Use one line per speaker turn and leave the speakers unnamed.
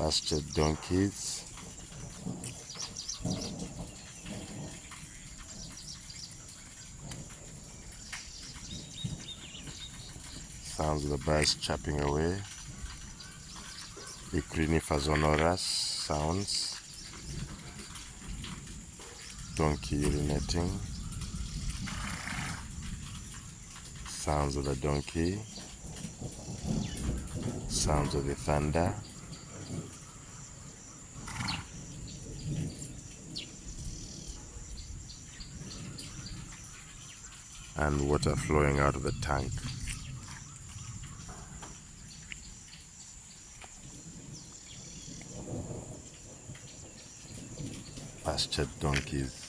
pastured donkeys, sounds of the birds chirping away, sonorous sounds, donkey urinating, sounds of the donkey, sounds of the thunder, and water flowing out of the tank. Pastured donkeys.